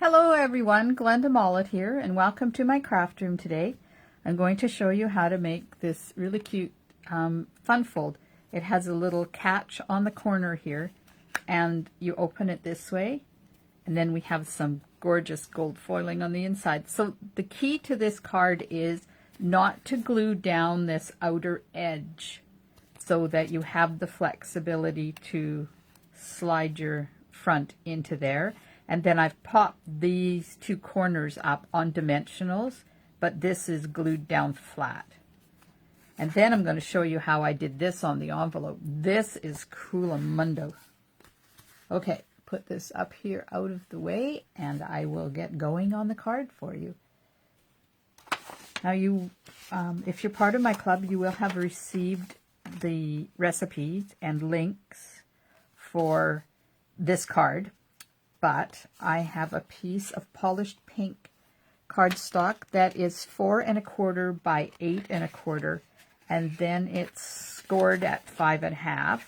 Hello everyone, Glenda Mollet here, and welcome to my craft room today. I'm going to show you how to make this really cute fun fold. It has a little catch on the corner here, and you open it this way, and then we have some gorgeous gold foiling on the inside. So the key to this card is not to glue down this outer edge so that you have the flexibility to slide your front into there. And then I've popped these two corners up on dimensionals, but this is glued down flat. And then I'm going to show you how I did this on the envelope. This is coolamundo. Okay, put this up here out of the way, and I will get going on the card for you. Now you, if you're part of my club, you will have received the recipes and links for this card. But I have a piece of polished pink cardstock that is 4 1/4 by 8 1/4, and then it's scored at 5 1/2.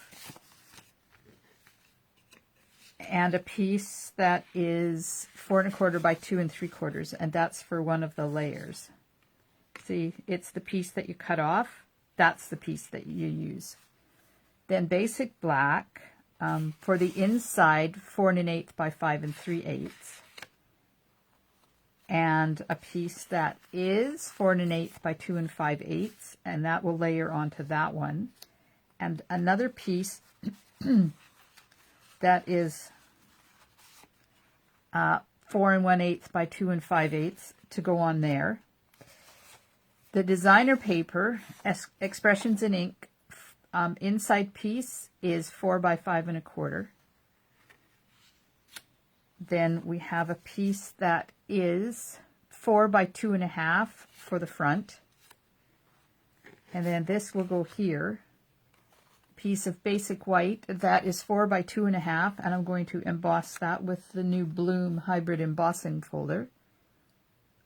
And a piece that is 4 1/4 by 2 3/4, and that's for one of the layers. See, it's the piece that you cut off. That's the piece that you use. Then basic black. For the inside, 4 1/8 by 5 3/8, and a piece that is 4 1/8 by 2 5/8, and that will layer onto that one, and another piece that is 4 1/8 by 2 5/8 to go on there. The designer paper, Expressions in Ink, inside piece is 4 by 5 1/4. Then we have a piece that is 4 by 2 1/2 for the front. And then this will go here. Piece of basic white that is 4 by 2 1/2, and I'm going to emboss that with the new Bloom hybrid embossing folder.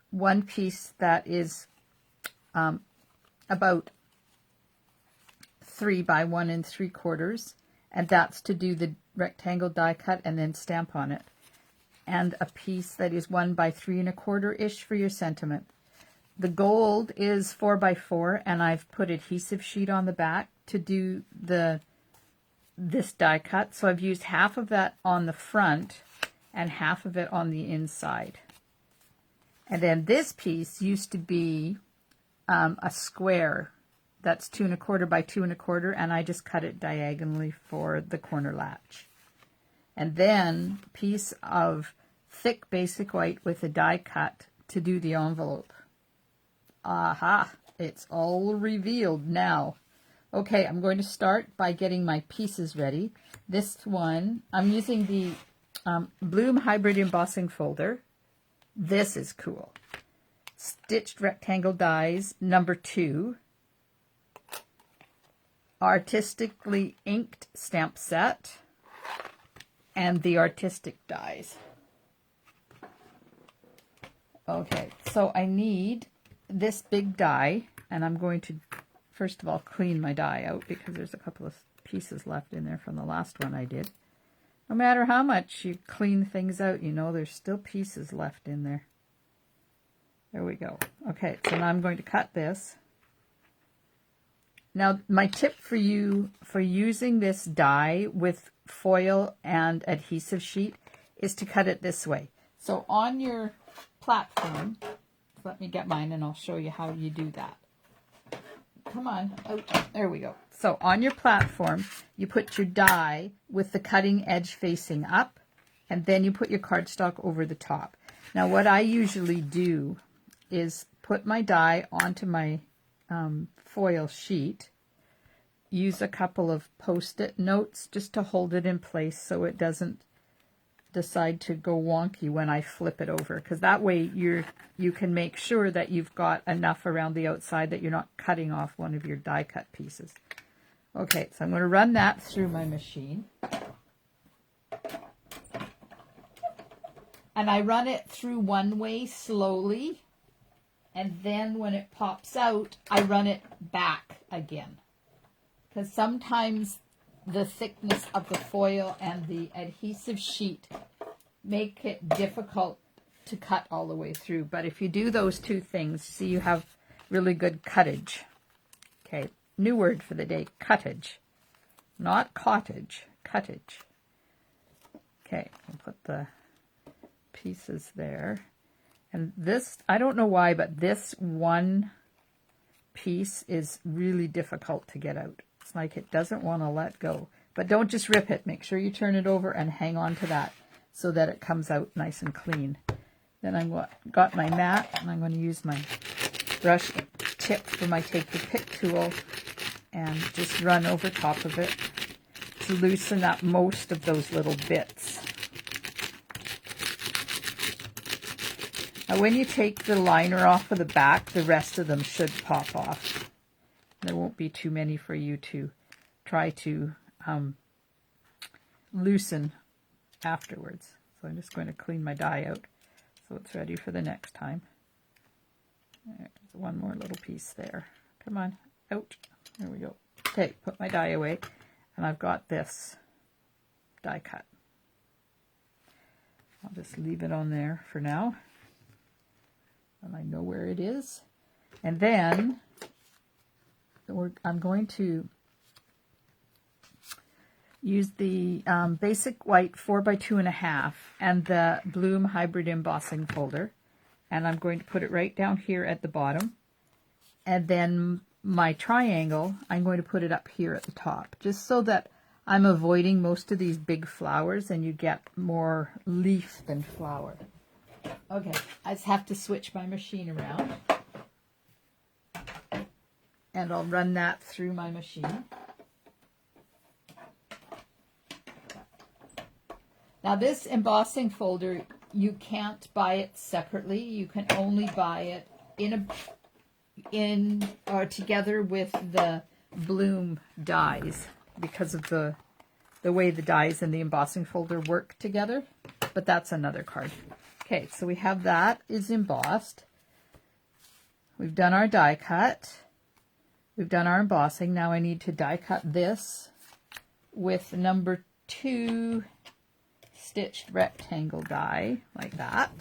One piece that is about 3 by 1 3/4, and that's to do the rectangle die cut and then stamp on it. And a piece that is 1 by 3 1/4-ish for your sentiment. The gold is 4 by 4, and I've put adhesive sheet on the back to do this die cut. So I've used half of that on the front and half of it on the inside. And then this piece used to be a square. That's 2 1/4 by 2 1/4, and I just cut it diagonally for the corner latch. And then a piece of thick basic white with a die cut to do the envelope. Aha! It's all revealed now. Okay, I'm going to start by getting my pieces ready. This one, I'm using the Bloom hybrid embossing folder. This is cool. Stitched rectangle dies, number 2. Artistically inked stamp set, and the artistic dies. Okay, so I need this big die, and I'm going to first of all clean my die out because there's a couple of pieces left in there from the last one I did. No matter how much you clean things out, you know there's still pieces left in there. There we go. Okay, so now I'm going to cut this. Now, my tip for you for using this die with foil and adhesive sheet is to cut it this way. So on your platform, let me get mine and I'll show you how you do that. Come on, out. There we go. So on your platform, you put your die with the cutting edge facing up, and then you put your cardstock over the top. Now, what I usually do is put my die onto my foil sheet, use a couple of post-it notes just to hold it in place so it doesn't decide to go wonky when I flip it over, because that way you can make sure that you've got enough around the outside that you're not cutting off one of your die cut pieces. Okay, so I'm going to run that through my machine. And I run it through one way slowly, and then when it pops out, I run it back again. Because sometimes the thickness of the foil and the adhesive sheet make it difficult to cut all the way through. But if you do those two things, see, you have really good cuttage. Okay, new word for the day, cuttage. Not cottage, cuttage. Okay, I'll put the pieces there. And this, I don't know why, but this one piece is really difficult to get out. It's like it doesn't want to let go. But don't just rip it. Make sure you turn it over and hang on to that so that it comes out nice and clean. Then I've got my mat, and I'm going to use my brush tip for my take the pick tool and just run over top of it to loosen up most of those little bits. Now when you take the liner off of the back, the rest of them should pop off. There won't be too many for you to try to loosen afterwards. So I'm just going to clean my die out so it's ready for the next time. There's one more little piece there. Come on, out. There we go. Okay, put my die away, and I've got this die cut. I'll just leave it on there for now, and I know where it is. And then I'm going to use the basic white 4x2.5 and the Bloom Hybrid Embossing Folder, and I'm going to put it right down here at the bottom. And then my triangle, I'm going to put it up here at the top, just so that I'm avoiding most of these big flowers and you get more leaf than flower. Okay, I just have to switch my machine around, and I'll run that through my machine. Now this embossing folder, you can't buy it separately. You can only buy it in or together with the Bloom dies, because of the way the dies and the embossing folder work together. But that's another card. Okay, so we have that is embossed. We've done our die cut. We've done our embossing. Now I need to die cut this with number 2 stitched rectangle die, like that.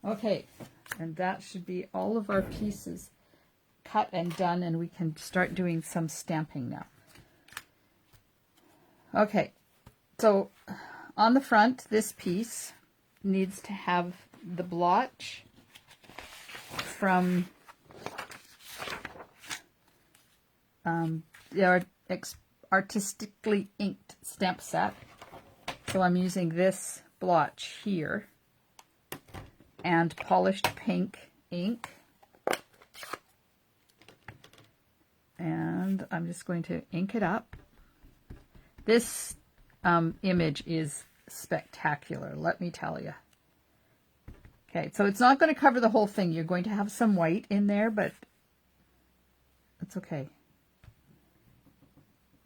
Okay, and that should be all of our pieces cut and done, and we can start doing some stamping now. Okay, so on the front, this piece needs to have the blotch from the Artistically inked stamp set. So I'm using this blotch here and polished pink ink, and I'm just going to ink it up. This image is spectacular, let me tell you. Okay, so it's not going to cover the whole thing. You're going to have some white in there, but it's okay.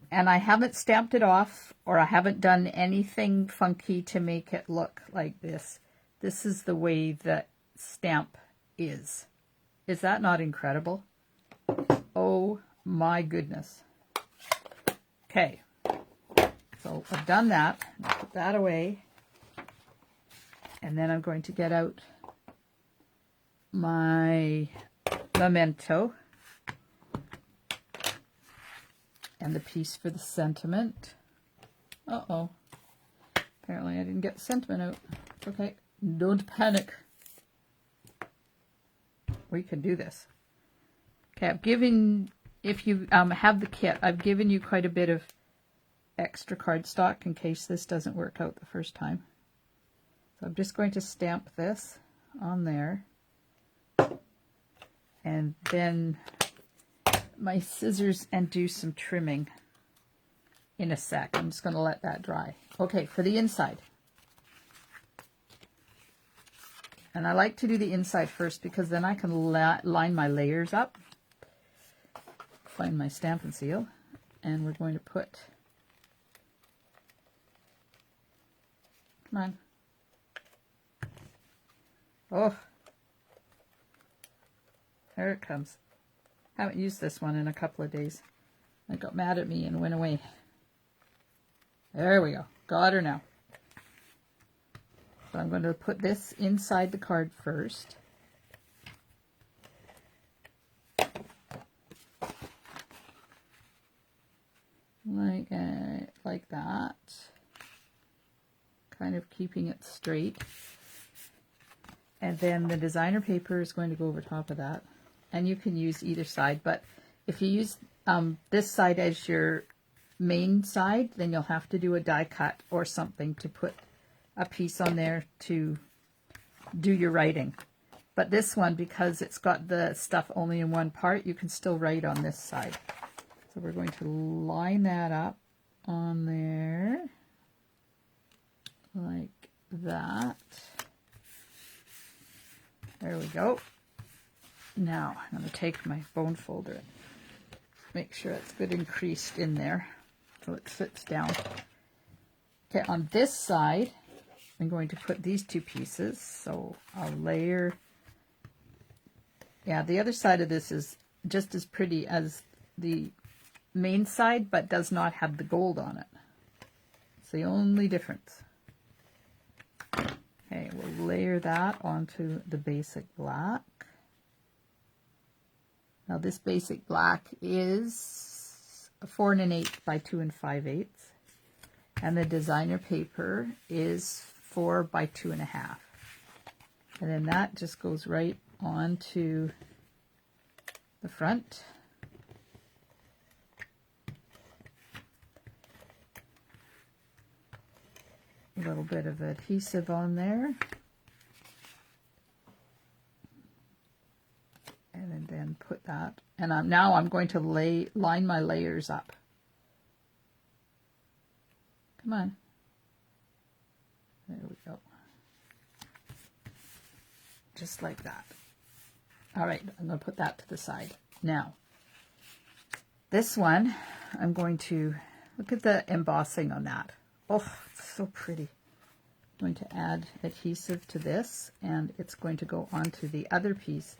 And I haven't stamped it off, or I haven't done anything funky to make it look like this. This is the way that stamp is. Is that not incredible? Oh my goodness. Okay, so I've done that. Put that away. And then I'm going to get out my memento and the piece for the sentiment. Uh-oh. Apparently I didn't get the sentiment out. It's okay. Don't panic. We can do this. Okay, I've given, if you have the kit, I've given you quite a bit of extra cardstock in case this doesn't work out the first time. So I'm just going to stamp this on there. And then my scissors and do some trimming in a sec. I'm just going to let that dry. Okay, for the inside. And I like to do the inside first because then I can line my layers up. Find my Stampin' Seal. And we're going to put, come on, Oh, there it comes. Haven't used this one in a couple of days. It got mad at me and went away. There we go. Got her now. So I'm going to put this inside the card first. Like that. Kind of keeping it straight. And then the designer paper is going to go over top of that. And you can use either side, but if you use this side as your main side, then you'll have to do a die cut or something to put a piece on there to do your writing. But this one, because it's got the stuff only in one part, you can still write on this side. So we're going to line that up on there like that. There we go. Now I'm going to take my bone folder and make sure it's good and creased in there so it sits down. Okay, on this side, I'm going to put these two pieces. So I'll layer. Yeah, the other side of this is just as pretty as the main side, but does not have the gold on it. It's the only difference. Okay, we'll layer that onto the basic black. Now this basic black is 4 1/8 by 2 5/8, and the designer paper is 4 by 2 1/2. And then that just goes right onto the front. A little bit of adhesive on there. And then put that. And now I'm going to line my layers up. Come on. There we go. Just like that. All right, I'm going to put that to the side. Now, this one, I'm going to look at the embossing on that. Oh, it's so pretty. I'm going to add adhesive to this, and it's going to go onto the other piece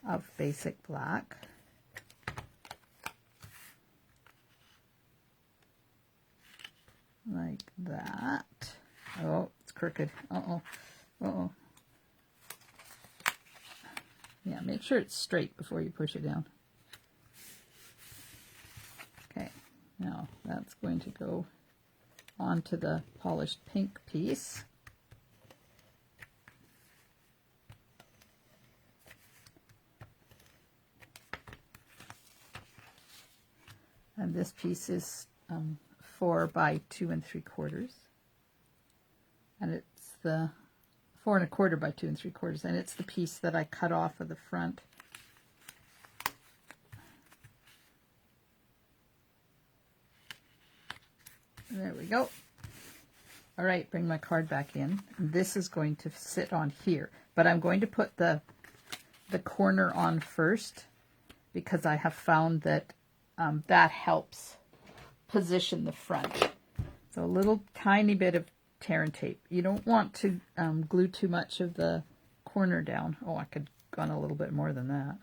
of basic black. Like that. Oh, it's crooked. Uh-oh. Uh-oh. Yeah, make sure it's straight before you push it down. Okay, now that's going to go onto the polished pink piece. And this piece is 4 by 2 3/4, and it's the 4 1/4 by 2 3/4, and it's the piece that I cut off of the front. There we go. All right, bring my card back in. This is going to sit on here, but I'm going to put the corner on first because I have found that that helps position the front. So a little tiny bit of tear and tape. You don't want to glue too much of the corner down. Oh, I could have gone a little bit more than that.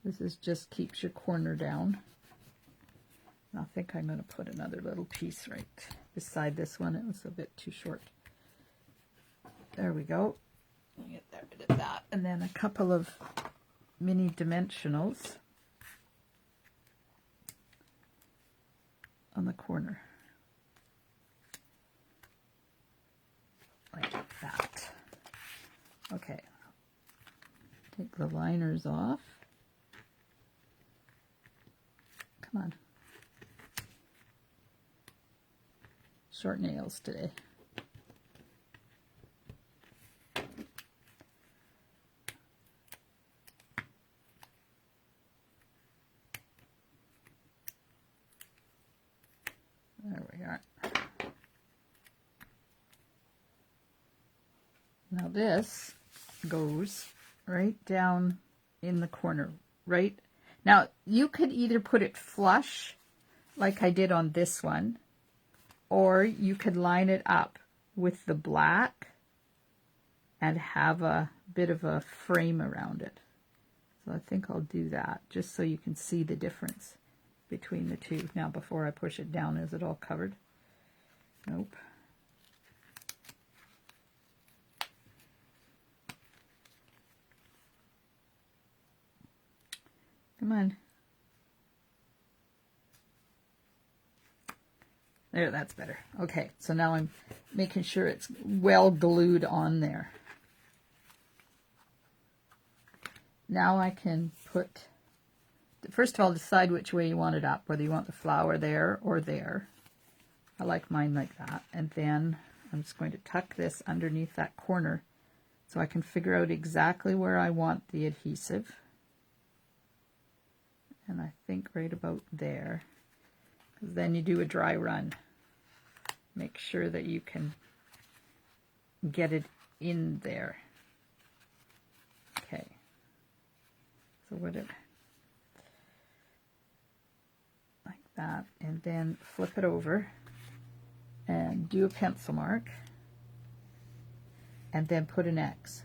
This is just keeps your corner down. I think I'm going to put another little piece right beside this one. It was a bit too short. There we go. I'll get rid of that. And then a couple of mini dimensionals on the corner. Like that. Okay. Take the liners off. Come on. Short nails today. There we are. Now this goes right down in the corner, right? Now you could either put it flush like I did on this one, or you could line it up with the black and have a bit of a frame around it. So I think I'll do that just so you can see the difference between the two. Now before I push it down, is it all covered? Nope. Come on. There, that's better. Okay, so now I'm making sure it's well glued on there. Now I can put, first of all, decide which way you want it up, whether you want the flower there or there. I like mine like that. And then I'm just going to tuck this underneath that corner so I can figure out exactly where I want the adhesive. And I think right about there. Because then you do a dry run. Make sure that you can get it in there. Okay. So what it, like that, and then flip it over and do a pencil mark and then put an X.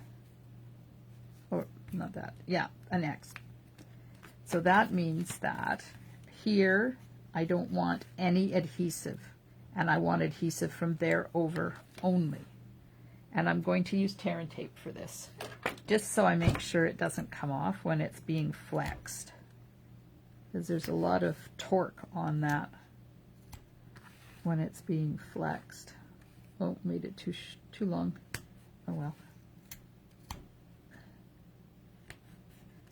Or not that, yeah, an X. So that means that here I don't want any adhesive, and I want adhesive from there over only. And I'm going to use tear and tape for this, just so I make sure it doesn't come off when it's being flexed, because there's a lot of torque on that when it's being flexed. Oh, made it too long. Oh well.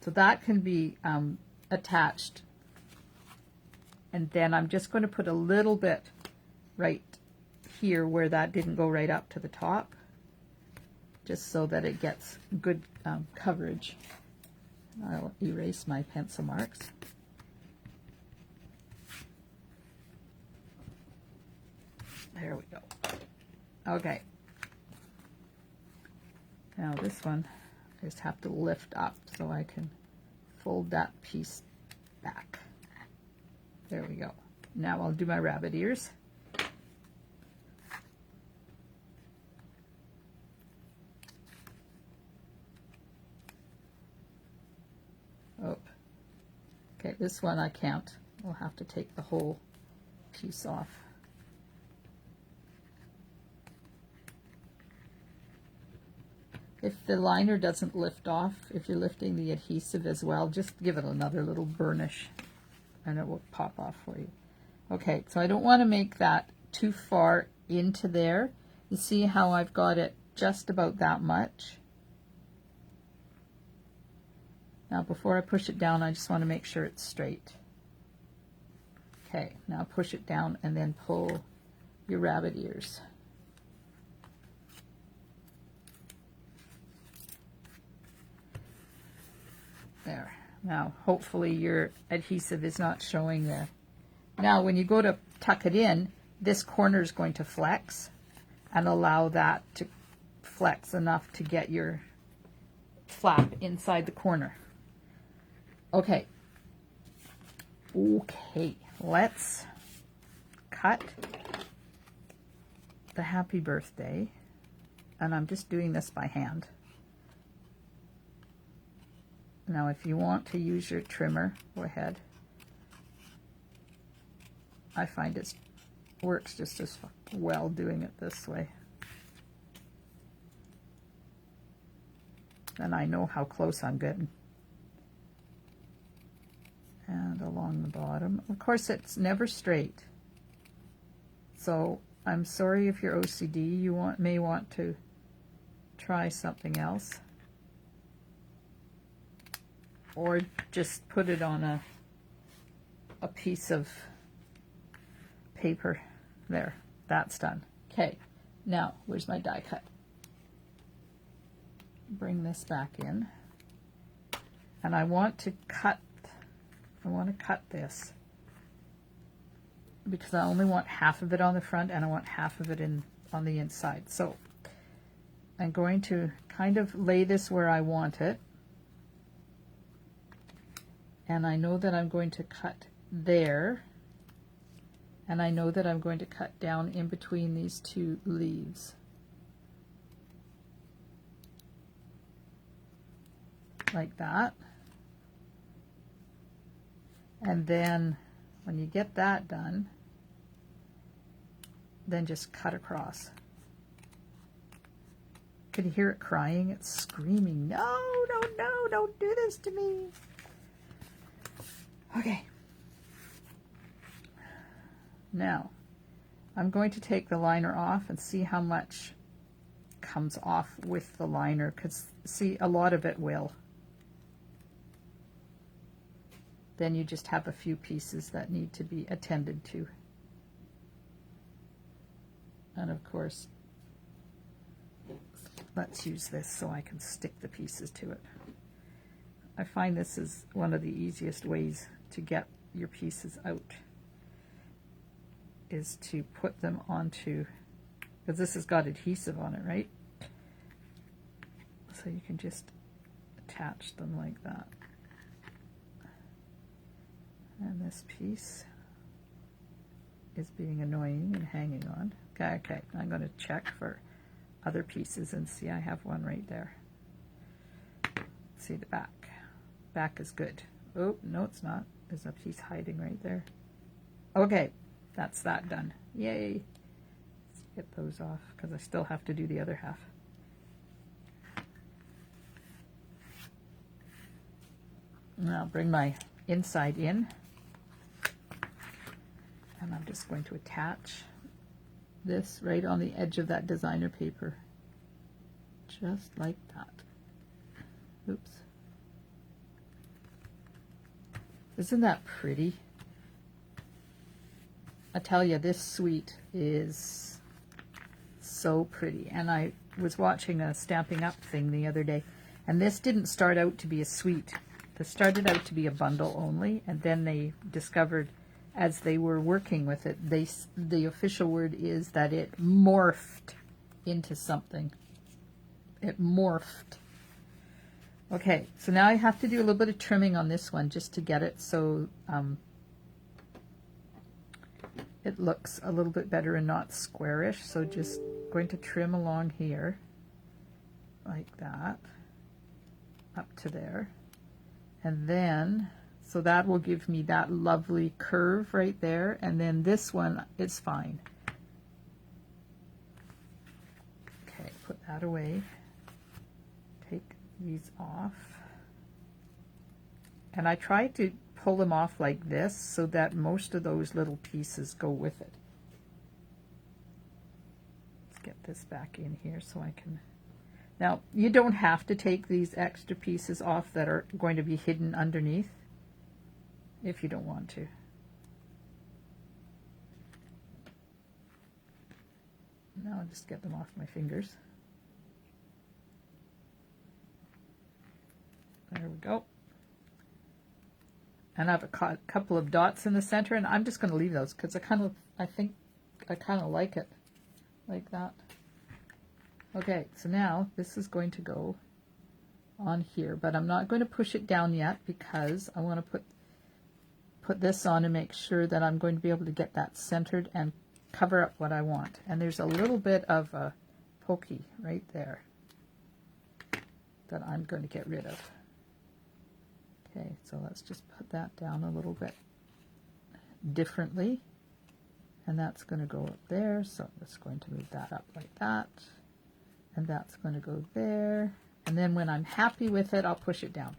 So that can be attached, and then I'm just going to put a little bit right here where that didn't go right up to the top, just so that it gets good coverage. I'll erase my pencil marks. There we go. Okay. Now this one, I just have to lift up so I can fold that piece back. There we go. Now I'll do my rabbit ears. Oh, okay, this one I can't. I'll have to take the whole piece off. If the liner doesn't lift off, if you're lifting the adhesive as well, just give it another little burnish and it will pop off for you. Okay, so I don't want to make that too far into there. You see how I've got it just about that much? Now before I push it down, I just want to make sure it's straight. Okay, now push it down and then pull your rabbit ears. There. Now, hopefully your adhesive is not showing there. Now, when you go to tuck it in, this corner is going to flex and allow that to flex enough to get your flap inside the corner. Okay. Okay, let's cut the happy birthday. And I'm just doing this by hand. Now, if you want to use your trimmer, go ahead. I find it works just as well doing it this way. And I know how close I'm getting. And along the bottom. Of course, it's never straight. So I'm sorry if you're OCD. You may want to try something else. Or just put it on a piece of paper. There, that's done. Okay, now where's my die cut? Bring this back in, and I want to cut this because I only want half of it on the front and I want half of it on the inside. So I'm going to kind of lay this where I want it. And I know that I'm going to cut there, and I know that I'm going to cut down in between these two leaves. like that. And then when you get that done, then just cut across. Can you hear it crying? It's screaming, no, no, no, don't do this to me. Okay. Now, I'm going to take the liner off and see how much comes off with the liner, because see, a lot of it will. Then you just have a few pieces that need to be attended to. And of course, let's use this so I can stick the pieces to it. I find this is one of the easiest ways to get your pieces out, is to put them onto, because this has got adhesive on it, right? So you can just attach them like that. And this piece is being annoying and hanging on. Okay, I'm going to check for other pieces and see, I have one right there. See the back. Back is good. Oh, no, it's not. There's a piece hiding right there. Okay, that's that done. Yay. Let's get those off, because I still have to do the other half. Now I'll bring my inside in, and I'm just going to attach this right on the edge of that designer paper, just like that. Oops. Isn't that pretty? I tell you, this suite is so pretty. And I was watching a Stamping Up thing the other day, and this didn't start out to be a suite. This started out to be a bundle only, and then they discovered, as they were working with it, the official word is that it morphed into something. It morphed. Okay, so now I have to do a little bit of trimming on this one just to get it so it looks a little bit better and not squarish. So just going to trim along here like that up to there. And then, so that will give me that lovely curve right there. And then this one is fine. Okay, put that away. Take these off. And I try to pull them off like this so that most of those little pieces go with it. Let's get this back in here so I can... Now, you don't have to take these extra pieces off that are going to be hidden underneath if you don't want to. Now I'll just get them off my fingers. There we go. And I have a couple of dots in the center, and I'm just going to leave those because I think I kind of like it like that. Okay, so now this is going to go on here, but I'm not going to push it down yet because I want to put this on and make sure that I'm going to be able to get that centered and cover up what I want. And there's a little bit of a pokey right there that I'm going to get rid of. Okay, so let's just put that down a little bit differently. And that's going to go up there, so I'm just going to move that up like that. And that's going to go there. And then when I'm happy with it, I'll push it down.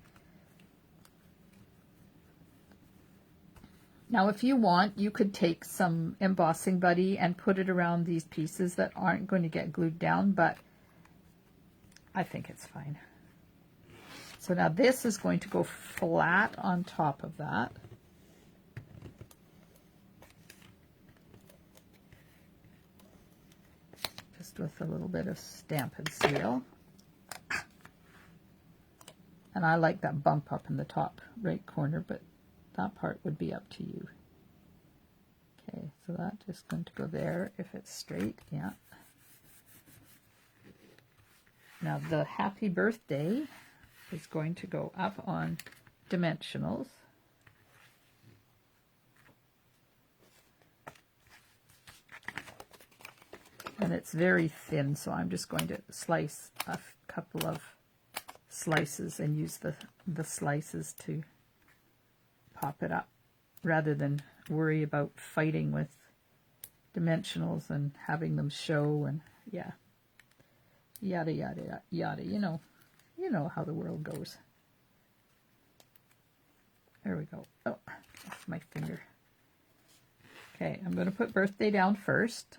Now, if you want, you could take some embossing buddy and put it around these pieces that aren't going to get glued down, but I think it's fine. So now this is going to go flat on top of that. Just with a little bit of Stamp and Seal. And I like that bump up in the top right corner, but that part would be up to you. Okay, so that's just going to go there if it's straight, yeah. Now the happy birthday is going to go up on dimensionals. And it's very thin, so I'm just going to slice a couple of slices and use the slices to pop it up rather than worry about fighting with dimensionals and having them show and yeah, yada yada yada. You know how the world goes. There we go. Oh, off my finger. Okay, I'm going to put birthday down first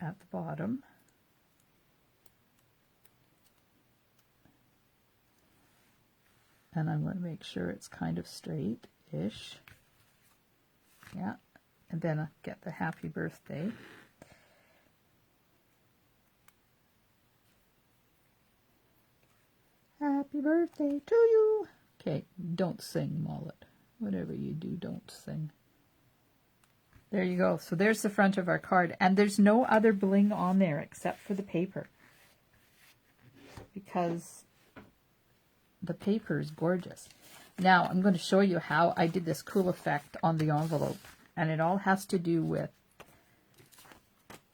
at the bottom. And I'm going to make sure it's kind of straight-ish. Yeah, and then I'll get the happy birthday. Happy birthday to you. Okay, don't sing, Mollet. Whatever you do, don't sing. There you go. So there's the front of our card. And there's no other bling on there except for the paper. Because the paper is gorgeous. Now, I'm going to show you how I did this cool effect on the envelope. And it all has to do with,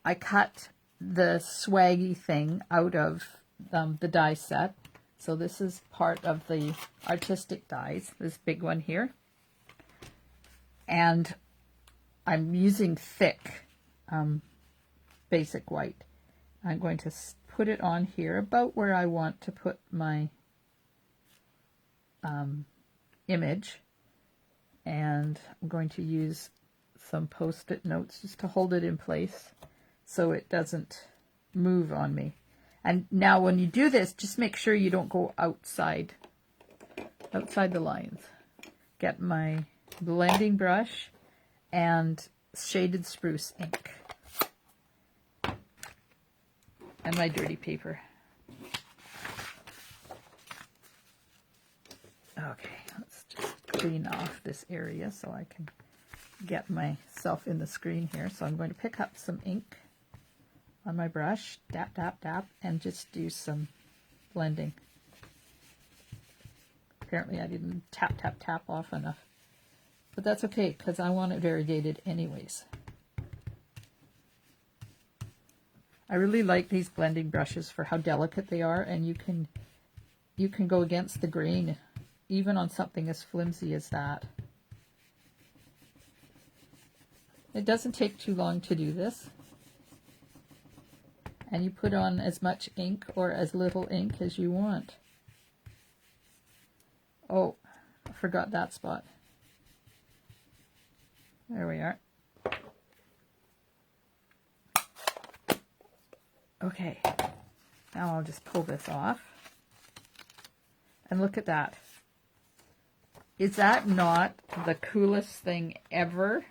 I cut the swaggy thing out of the die set. So this is part of the artistic dies, this big one here. And I'm using thick basic white. I'm going to put it on here about where I want to put my image. And I'm going to use some post-it notes just to hold it in place so it doesn't move on me. And now when you do this, just make sure you don't go outside the lines. Get my blending brush and shaded spruce ink. And my dirty paper. Okay, let's just clean off this area so I can get myself in the screen here. So I'm going to pick up some ink on my brush, dap, dap, dap, and just do some blending. Apparently I didn't tap, tap, tap off enough. But that's okay, because I want it variegated anyways. I really like these blending brushes for how delicate they are, and you can go against the grain, even on something as flimsy as that. It doesn't take too long to do this. And you put on as much ink or as little ink as you want. Oh, I forgot that spot. There we are. Okay, now I'll just pull this off. And look at that. Is that not the coolest thing ever?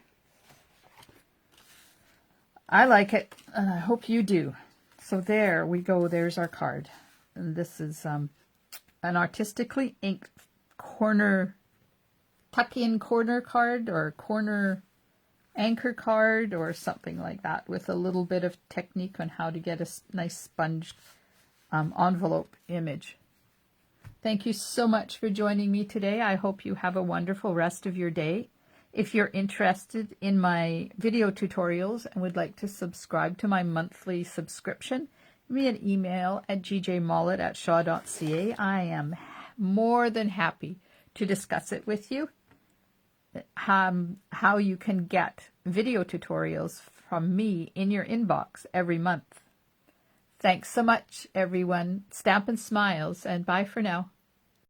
I like it, and I hope you do. So there we go. There's our card. And this is an artistically inked corner, tuck-in corner card or corner anchor card or something like that with a little bit of technique on how to get a nice sponge envelope image. Thank you so much for joining me today. I hope you have a wonderful rest of your day. If you're interested in my video tutorials and would like to subscribe to my monthly subscription, give me an email at gjmollet@shaw.ca. I am more than happy to discuss it with you. How you can get video tutorials from me in your inbox every month. Thanks so much, everyone. Stamp and smiles, and bye for now.